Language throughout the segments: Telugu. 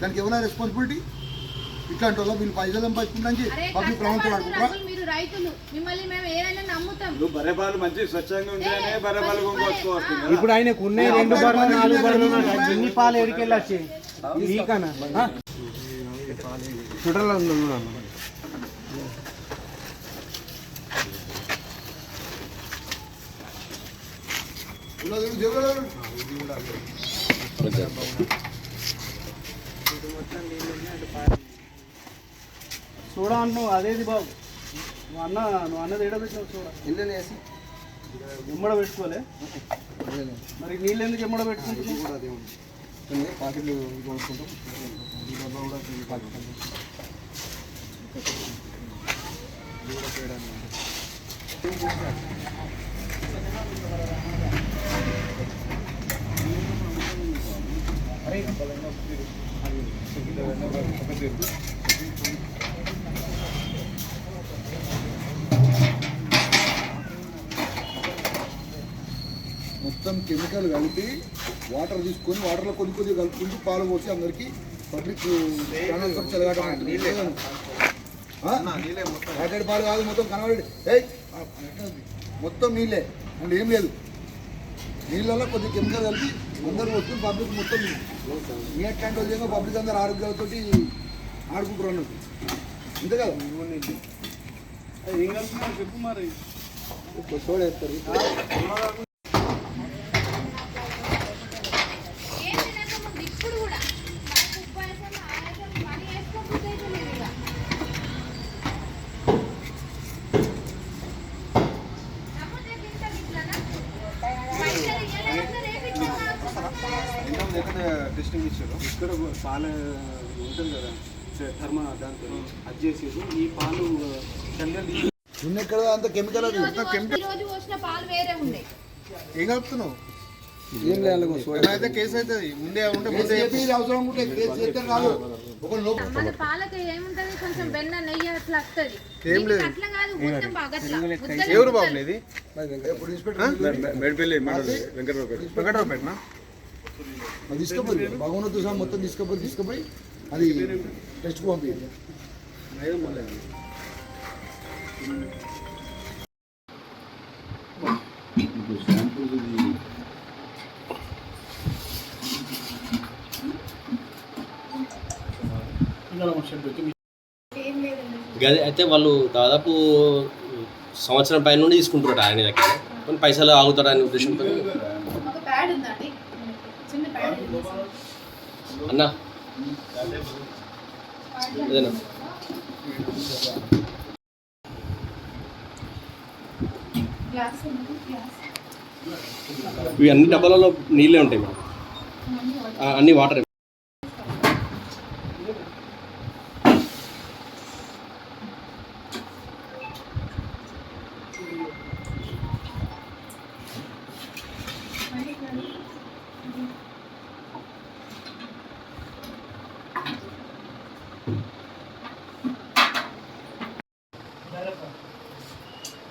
దానికి ఎవరైనా రెస్పాన్సిబిలిటీ? ఇట్లాంటి వాళ్ళు వీళ్ళు పైసలు సంపాదించుకుంటానికి పబ్లిక్ ప్రభుత్వం అనుకుంటారా? మీరు రైతులు, మిమ్మల్ని మేము ఏదైనా నమ్ముతాం. బర్రెపాలు మంచి స్వచ్ఛంగా ఉంటేనే బర్రెపాలు కొనుక్కోవచ్చు. ఇప్పుడు ఆయనకు ఉన్నాయి 2 బర్రెలు 4 బర్రెలు ఎన్ని పాలు ఎడికెళ్ళి వచ్చాయి ఈకనా చుట్టలో ఉంది. చూడ అంటున్నావు అదేది బాబు, నువ్వు అన్నది ఏడ పెట్టినావు చూడ. ఇల్లు వేసి ఎమ్మడ పెట్టుకోలే మరి నీళ్ళు ఎందుకు ఎమ్మడ పెట్టుకుంటున్నావు? పాకెట్లు కొనుక్కుంటాం కూడా మొత్తం కెమికల్ కలిపి వాటర్ తీసుకొని వాటర్లో కొద్దిగా కలుపుకుంటూ పాలు పోసి అందరికీ పబ్లిక్ ప్యాకెట్ పాలు కాదు, మొత్తం కనబడి మొత్తం నీళ్ళే అంటే ఏం లేదు. నీళ్ళల్లో కొద్దిగా కెమికల్ కలిపి అందరూ వస్తుంది పబ్లిక్ మొత్తం మీ అట్లాంటి విధంగా పబ్లిక్ అందరూ ఆరోగ్యాలతో ఆడుకుంటారు అన్నట్టు అంతే కదా. ఏం కలుపుతున్నారు చెప్పు మరి. చూడేస్తారు టెస్టింగ్ ఇచ్చారు ఇక్కడ పాల ఉంటుంది కదా థర్మా దాంతో అది చేసేది ఈ పాలు ఎక్కడ అంత కెమికల్ ఏం కలుపుతున్నావు? ఏం లేదు కేసు అవుతుంది ముందే అవసరం ఉంటే కేసు చేస్తే కాదు. ఏం లేదు ఎవరు బాబు ఇది వెంకటరావుపేటనా తీసుకుపోయి భగవనతో సహా మొత్తం తీసుకుపోయి అది టెస్ట్కి పంపించండి. గది అయితే వాళ్ళు దాదాపు సంవత్సరం పైన నుండి తీసుకుంటారు ఆయన దగ్గర, కొన్ని పైసలు ఆగుతాడు అనే ఉద్దేశంతో. అన్నా అదేనా ఇవి అన్ని డబ్బాలలో నీళ్ళే ఉంటాయి మేడం, అన్ని వాటర్.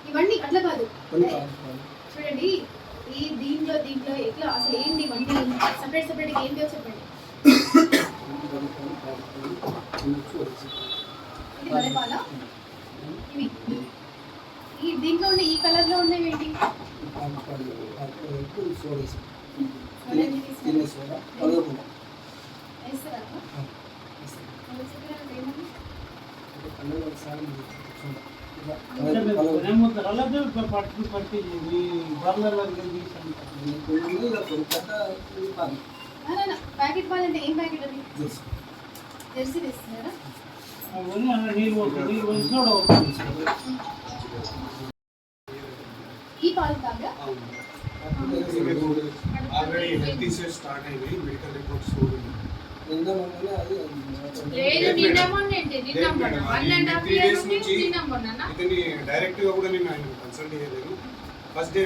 ఇవన్నీ అట్లా కాదు చూడండి, ఈ దీంట్లో ఎట్లా అసలు ఏంటి ఇవన్నీ సపరేట్ ఏంటో చెప్పండి. ఇది వడపాల, ఇవి ఈ దీంట్లో ఉండే ఈ కలర్ లో ఉన్నవి ఏంటి? ప్యాకెట్ పాలంటే ఏం ప్యాకెట్ అది? జెర్సీ తెస్తున్నారా? ఈ పాలు తాగా ఆల్రెడీ హెల్త్ ఇష్యూస్ స్టార్ట్ అయ్యి మెడికల్ రిపోర్ట్స్ డైరెక్ట్ గా కూడా నేను ఆయన కన్సల్ట్ చేయలేదు. ఫస్ట్ డే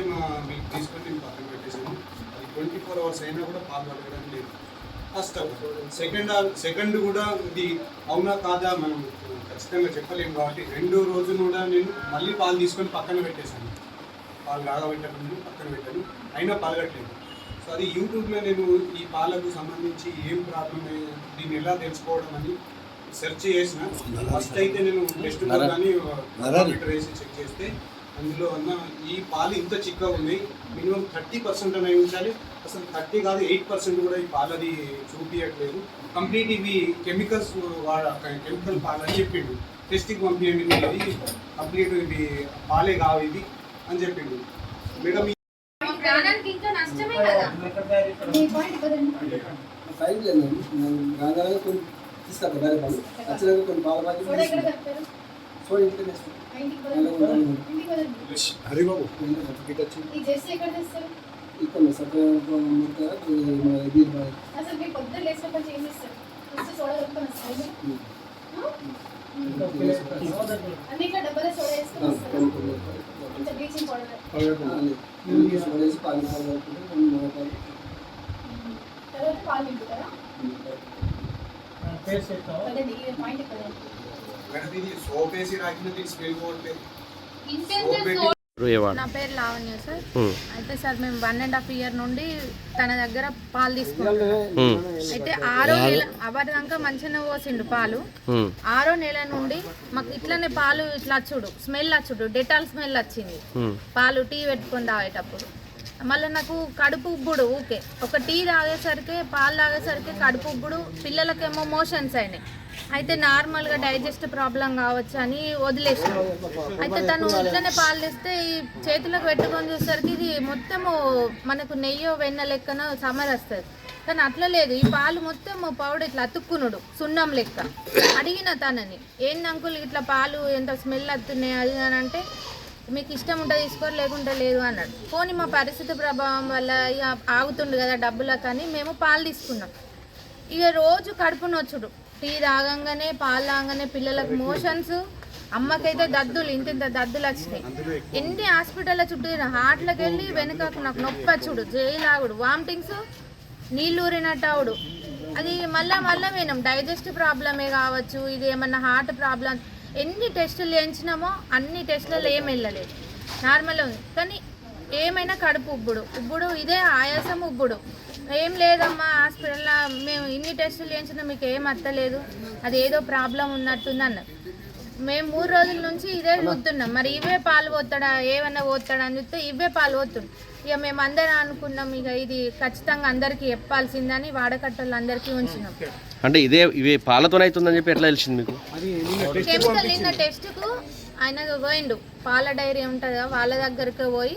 మీకు తీసుకొని నేను పక్కన పెట్టేసాను. అది 24 hours అయినా కూడా పాలు పడగడం లేదు. ఫస్ట్ సెకండ్ కూడా ఇది అవునా కాదా మనం ఖచ్చితంగా చెప్పలేము కాబట్టి 2వ రోజు కూడా నేను మళ్ళీ పాలు తీసుకొని పక్కన పెట్టేశాను. పాలు కాగబెట్టకుండా పక్కన పెట్టాను, అయినా పాల్గట్లేదు. సో అది యూట్యూబ్లో నేను ఈ పాలకు సంబంధించి ఏం ప్రాబ్లం దీన్ని ఎలా తెలుసుకోవడం అని సెర్చ్ చేసిన. ఫస్ట్ అయితే నేను టెస్ట్ కానీ కంప్యూటర్ వేసి చెక్ చేస్తే అందులో అన్న ఈ పాలు ఇంత చిక్కగా ఉన్నాయి, మినిమం 30% అనేవి ఉంచాలి. అసలు 30 కాదు 8% కూడా ఈ పాలది చూపించట్లేదు. కంప్లీట్ ఇవి కెమికల్ పాలు అని చెప్పిండు. టెస్ట్కి పంపించండి ఇది కంప్లీట్ ఇవి పాలే కావు ఇది అని చెప్పిండు. మేడం ప్రాణానికి ఇంకా నష్టమే కదా. మీ పాయింట్ కదండి. సైడ్ లేదు రాగానే కొన్ని తీసుకొస్తా వేరే పాలు వచ్చినాక కొన్ని పాల సోడా ప్యాకెట్ ఎక్కడ కట్టారు? సో ఇంటికి తెస్తాం. ఇంటికి కదండి. ఇంటికి కదండి. హరిబాబు టికెట్ వచ్చి ఈ జెర్సీ ఎక్కడ తెస్తారు? ఇక్కడ సపరేట్గా అసలు మీరు పొద్దున్న లేచినప్పుడు ఏం చేస్తారు? ఫస్ట్ సోడా కలుపుకొని వస్తారు. అన్ని ఇట్లా డబ్బాలో సోడా వేసుకొని వస్తారు. ఇంత బ్లీచింగ్ పౌడర్ తర్వాత పాలు నింపుతారా? కదండి ఈ పాయింట్ కదండి. మేడం ఇది సోప్ వేసి రాకినది స్మెల్ పోవట్లేదు. నా పేరు లావణ్య సార్. అయితే సార్ మేము 1.5 year నుండి తన దగ్గర పాలు తీసుకున్నాం. అయితే 6వ నెల అవ్వదాకా మంచిగానే పోసిండు పాలు. 6వ నెల నుండి మాకు ఇట్లనే పాలు ఇట్లా వచ్చుడు స్మెల్ వచ్చుడు, డెటాల్ స్మెల్ వచ్చింది పాలు టీ పెట్టుకొని తాగేటప్పుడు. మళ్ళీ నాకు కడుపు ఉబ్బుడు ఊకే ఒక టీ తాగేసరికి పాలు తాగేసరికి కడుపు ఉబ్బుడు, పిల్లలకేమో మోషన్స్ అయినాయి. అయితే నార్మల్గా డైజెస్ట్ ప్రాబ్లం కావచ్చు అని వదిలేసాను. అయితే తను ఇట్లనే పాలు తెస్తే ఈ చేతులకు పెట్టుకొని చూసేసరికి ఇది మొత్తము మనకు నెయ్యో వెన్న లెక్కన సమర్ వస్తుంది. కానీ అట్లా లేదు, ఈ పాలు మొత్తం పౌడర్ ఇట్లా అతుక్కునుడు సున్నం లెక్క. అడిగిన తనని ఏంది అంకుల్ ఇట్లా పాలు ఎంత స్మెల్ వస్తున్నాయి అది అని అంటే మీకు ఇష్టం ఉంటే తీసుకోరు లేకుంటే లేదు అన్నాడు. పోనీ మా పరిస్థితి ప్రభావం వల్ల ఇక ఆగుతుండు కదా డబ్బులకు కానీ మేము పాలు తీసుకున్నాం. ఇక రోజు కడుపు నొచ్చుడు, టీ తాగంగానే పాలు తాగంగానే పిల్లలకు మోషన్స్, అమ్మకైతే దద్దులు ఇంత దద్దులు వచ్చినాయి. ఎన్ని హాస్పిటల్లో చుట్టూ హార్ట్లోకి వెళ్ళి వెనుకకు నాకు నొప్పి వచ్చుడు, జైలాగుడు, వామిటింగ్స్, నీళ్ళు ఊరినట్టు అవుడు. అది మళ్ళా వినం డైజెస్ట్ ప్రాబ్లమే కావచ్చు, ఇది ఏమన్నా హార్ట్ ప్రాబ్లం. ఎన్ని టెస్టులు చేయించినామో అన్ని టెస్టులలో ఏం వెళ్ళలేదు, నార్మల్ ఉంది. కానీ ఏమైనా కడుపు ఉబ్బుడు ఇదే ఆయాసం ఉబ్బుడు. ఏం లేదమ్మా హాస్పిటల్లో మేము ఇన్ని టెస్టులు చేయించినా మీకు ఏం అత్తలేదు, అది ఏదో ప్రాబ్లం ఉన్నట్టుంది అన్నారు. మేము 3 రోజుల నుంచి ఇదే చూస్తున్నాం. మరి ఇవే పాలు పోతాడా ఏమన్నా పోతాడా అని చూస్తే ఇవే పాలు పోతుంది. ఇక మేము అందరం అనుకున్నాం ఇక ఇది ఖచ్చితంగా అందరికీ చెప్పాల్సిందని వాడకట్టలు అందరికీ ఉంచినాం. అంటే ఇవే పాలతోనే అవుతుందని చెప్పి ఎట్లా తెలిసింది మీకు? కెమికల్ నిన్న టెస్ట్కు ఆయన పోయిండు, పాల డైరీ ఉంటుందా వాళ్ళ దగ్గరికి పోయి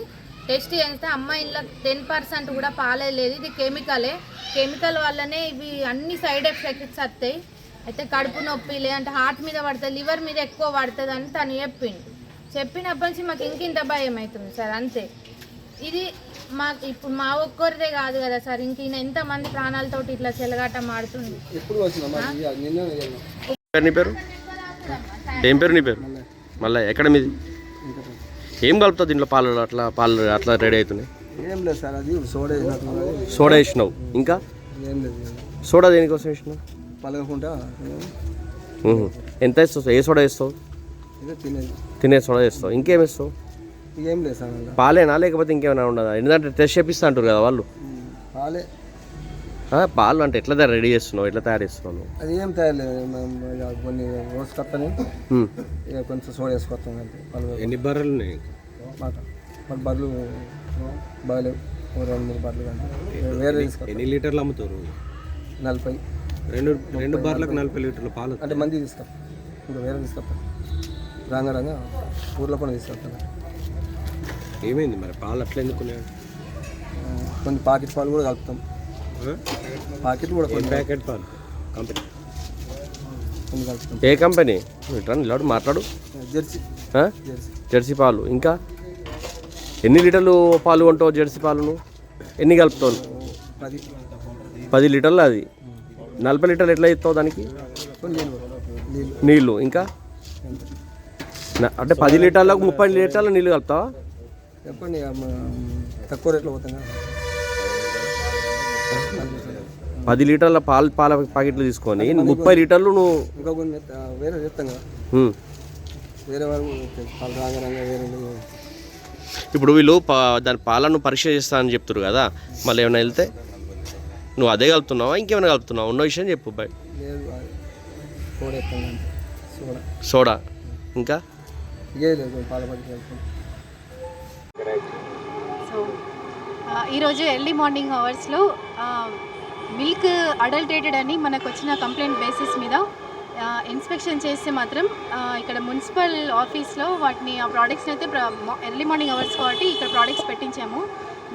టెస్ట్ చేస్తే అమ్మ ఇంట్లో 10% కూడా పాలే లేదు, ఇది కెమికల్ వల్లనే ఇవి అన్ని సైడ్ ఎఫెక్ట్స్ వస్తాయి. అయితే కడుపు నొప్పి లేదంటే హార్ట్ మీద పడుతుంది, లివర్ మీద ఎక్కువ పడుతుంది అని తను చెప్పినప్పటి నుంచి మాకు ఇంకింత భయం అవుతుంది సార్. అంతే, ఇది మాకు ఇప్పుడు మా ఒక్కరిదే కాదు కదా సార్, ఇంక ఎంతమంది ప్రాణాలతోటి ఇట్లా చెలగాట మాడుతుంది. నీ పేరు ఏం పేరు? నీ పేరు మళ్ళీ ఎక్కడ మీది? ఏం కలుపుతావు దీంట్లో? పాలు అట్లా రెడీ అవుతున్నాయి. ఏం లేదు సార్, అది సోడా వేసినావు. ఇంకా ఏం లేదు. సోడా దేనికోసం వేసినావు? పలగకుండా ఎంత వేస్తావు? ఏ సోడా వేస్తావు? తినే సోడా వేస్తావు. ఇంకేం వేస్తావు? ఏం లేదు సార్. పాలేనా లేకపోతే ఇంకేమైనా ఉండదా? ఎందుకంటే టెస్ట్ చేపిస్తా అంటారు కదా వాళ్ళు. పాలే. పాలు అంటే ఎట్లా రెడీ చేస్తున్నావు, ఎట్లా తయారు చేస్తున్నావు? అది ఏం తయారు లేదు, కొన్ని రోజు కట్టని ఇక కొంచెం సోడా వేసుకొస్తాం అంతే. ఎన్ని బర్రెలు ఉన్నాయి మాట? మరి బర్రెలు బాగాలేవు, 2-3 బర్రెలు కానీ వేరే తీసుకొస్తాం. ఎన్ని లీటర్లు అమ్ముతారు? 40. రెండు బర్రెలకు 40 లీటర్ల పాలు అంటే మంది తీసుకొస్తాం, ఇంకా వేరే తీసుకొస్తాం. రాంగా ఊర్లో కూడా తీసుకొస్తాం. ఏమైంది మరి పాలు అట్లా ఎందుకున్నాయి? కొన్ని పాకెట్ పాలు కూడా కలుపుతాం. పాకెట్ కూడా కొన్ని ప్యాకెట్ పాలు కంపెనీ కొన్ని కలుపుతాం. ఏ కంపెనీ? ఇలాడు మాట్లాడు. జెర్సీ పాలు. ఇంకా ఎన్ని లీటర్లు పాలు కొంటావు జెర్సీ పాలును? ఎన్ని కలుపుతావు? 10 లీటర్లు. అది 40 లీటర్లు ఎట్లా ఇస్తావు దానికి? నీళ్ళు. ఇంకా అంటే 10 లీటర్లకు 30 లీటర్ల నీళ్ళు కలుపుతావా? చెప్పండి, తక్కువ రేట్లో పోతాం. 10 లీటర్ల పాల ప్యాకెట్లు తీసుకొని 30 లీటర్లు నువ్వు ఇంకా కొన్ని వేరే చెప్తాం కదా, వేరే వాళ్ళు పాలు రాంగా వేరే ఇప్పుడు వీళ్ళు దాని పాలను పరీక్ష చేస్తానని చెప్తారు కదా, మళ్ళీ ఏమైనా వెళ్తే నువ్వు అదే కలుపుతున్నావా ఇంకేమైనా కలుపుతున్నావా? ఉన్న విషయం చెప్పు బాయ్. లేదు సోడా ఎత్తాను, సోడా సోడా ఇంకా ఇదే లేదు పాల పట్టి. సో ఈరోజు ఎర్లీ మార్నింగ్ అవర్స్లో మిల్క్ అడల్టేటెడ్ అని మనకు వచ్చిన కంప్లైంట్ బేసిస్ మీద ఇన్స్పెక్షన్ చేస్తే మాత్రం ఇక్కడ మున్సిపల్ ఆఫీస్లో వాటిని ఆ ప్రోడక్ట్స్ని అయితే ఎర్లీ మార్నింగ్ అవర్స్ కాబట్టి ఇక్కడ ప్రోడక్ట్స్ పెట్టించాము.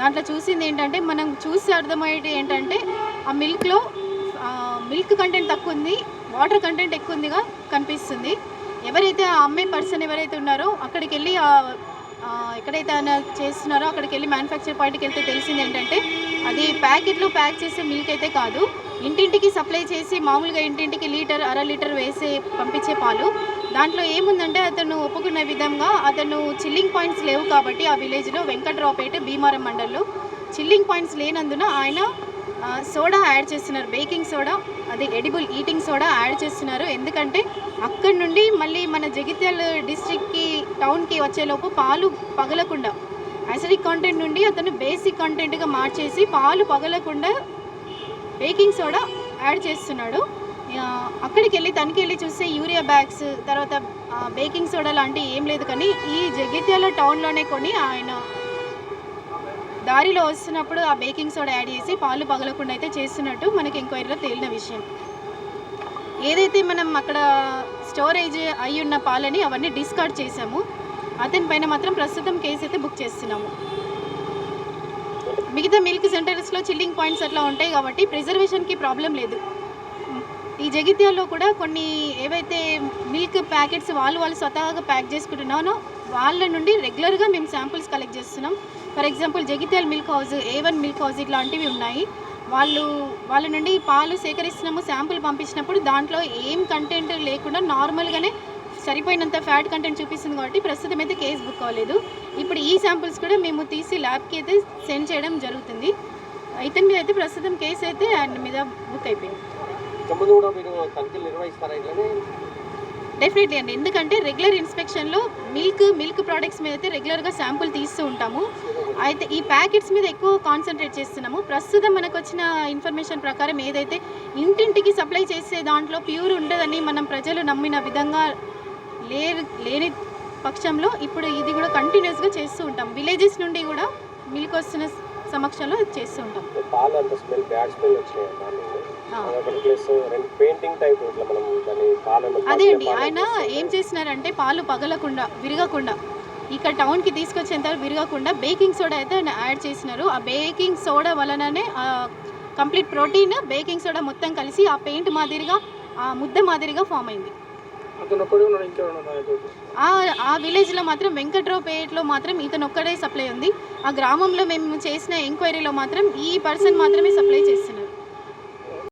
దాంట్లో చూసింది ఏంటంటే, మనం చూసి అర్థమయ్యేది ఏంటంటే ఆ మిల్క్లో మిల్క్ కంటెంట్ తక్కువ ఉంది, వాటర్ కంటెంట్ ఎక్కువ ఉందిగా కనిపిస్తుంది. ఎవరైతే ఆ అమ్మే పర్సన్ ఎవరైతే ఉన్నారో అక్కడికి వెళ్ళి ఎక్కడైతే ఆయన చేస్తున్నారో అక్కడికి వెళ్ళి మ్యానుఫ్యాక్చర్ పాయింట్కి వెళ్తే తెలిసింది ఏంటంటే అది ప్యాకెట్లో ప్యాక్ చేసే మిల్క్ అయితే కాదు, ఇంటింటికి సప్లై చేసి మామూలుగా ఇంటింటికి లీటర్ అర లీటర్ వేసి పంపించే పాలు. దాంట్లో ఏముందంటే అతను ఒప్పుకున్న విధంగా అతను చిల్లింగ్ పాయింట్స్ లేవు కాబట్టి ఆ విలేజ్లో వెంకట్రావుపేట భీమారం మండల్లో చిల్లింగ్ పాయింట్స్ లేనందున ఆయన సోడా యాడ్ చేస్తున్నారు, బేకింగ్ సోడా, అది ఎడిబుల్ ఈటింగ్ సోడా యాడ్ చేస్తున్నారు. ఎందుకంటే అక్కడి నుండి మళ్ళీ మన జగిత్యాల డిస్ట్రిక్ట్కి టౌన్కి వచ్చేలోపు పాలు పగలకుండా యాసిడిక్ కంటెంట్ నుండి అతను బేసిక్ కంటెంట్గా మార్చేసి పాలు పగలకుండా బేకింగ్ సోడా యాడ్ చేస్తున్నాడు. అక్కడికి వెళ్ళి తనకి వెళ్ళి చూస్తే యూరియా బ్యాగ్స్ తర్వాత బేకింగ్ సోడా లాంటివి ఏం లేదు, కానీ ఈ జగిత్యాల టౌన్లోనే కొని ఆయన దారిలో వస్తున్నప్పుడు ఆ బేకింగ్ సోడా యాడ్ చేసి పాలు పగలకుండా అయితే చేస్తున్నట్టు మనకి ఎంక్వైరీలో తేలిన విషయం. ఏదైతే మనం అక్కడ స్టోరేజ్ అయి ఉన్న పాలని అవన్నీ డిస్కార్డ్ చేసాము. అతని పైన మాత్రం ప్రస్తుతం కేసు అయితే బుక్ చేస్తున్నాము. మిగతా మిల్క్ సెంటర్స్లో చిల్లింగ్ పాయింట్స్ అట్లా ఉంటాయి కాబట్టి ప్రిజర్వేషన్కి ప్రాబ్లం లేదు. ఈ జగిత్యాల్లో కూడా కొన్ని ఏవైతే మిల్క్ ప్యాకెట్స్ వాళ్ళు స్వతహాగా ప్యాక్ చేసుకుంటున్నానో వాళ్ళ నుండి రెగ్యులర్గా మేము శాంపుల్స్ కలెక్ట్ చేస్తున్నాం. For example Jagtial milk house, A1 milk house ఇట్లాంటివి ఉన్నాయి. వాళ్ళ నుండి పాలు సేకరిస్తున్నాము, శాంపుల్ పంపించినప్పుడు దాంట్లో ఏం కంటెంట్ లేకుండా నార్మల్గానే సరిపోయినంత ఫ్యాట్ కంటెంట్ చూపిస్తుంది కాబట్టి ప్రస్తుతం అయితే కేసు బుక్ అవ్వలేదు. ఇప్పుడు ఈ శాంపుల్స్ కూడా మేము తీసి ల్యాబ్కి అయితే సెండ్ చేయడం జరుగుతుంది. ఇతని మీద అయితే ప్రస్తుతం కేసు అయితే ఆయన మీద బుక్ అయిపోయింది. డెఫినెట్లీ అండి, ఎందుకంటే రెగ్యులర్ ఇన్స్పెక్షన్లో మిల్క్ ప్రోడక్ట్స్ మీద అయితే రెగ్యులర్గా శాంపుల్ తీస్తూ ఉంటాము. అయితే ఈ ప్యాకెట్స్ మీద ఎక్కువ కాన్సన్ట్రేట్ చేస్తున్నాము. ప్రస్తుతం మనకు వచ్చిన ఇన్ఫర్మేషన్ ప్రకారం ఏదైతే ఇంటింటికి సప్లై చేసే దాంట్లో ప్యూర్ ఉండదని మనం ప్రజలు నమ్మిన విధంగా లేని పక్షంలో ఇప్పుడు ఇది కూడా కంటిన్యూస్గా చేస్తూ ఉంటాం. విలేజెస్ నుండి కూడా మిల్క్ వస్తున్న సమక్షంలో చేస్తూ ఉంటాం. అదే అండి, ఆయన ఏం చేసినారంటే పాలు పగలకుండా విరగకుండా ఇక్కడ టౌన్కి తీసుకొచ్చేంత విరగకుండా బేకింగ్ సోడా అయితే ఆయన యాడ్ చేసినారు. ఆ బేకింగ్ సోడా వలననే కంప్లీట్ ప్రోటీన్ బేకింగ్ సోడా మొత్తం కలిసి ఆ పెయింట్ మాదిరిగా ఆ ముద్ద మాదిరిగా ఫామ్ అయింది. ఆ విలేజ్లో మాత్రం వెంకట్రావుపేటలో మాత్రం ఇతను ఒక్కడే సప్లై ఉంది. ఆ గ్రామంలో మేము చేసిన ఎంక్వైరీలో మాత్రం ఈ పర్సన్ మాత్రమే సప్లై చేస్తున్నారు.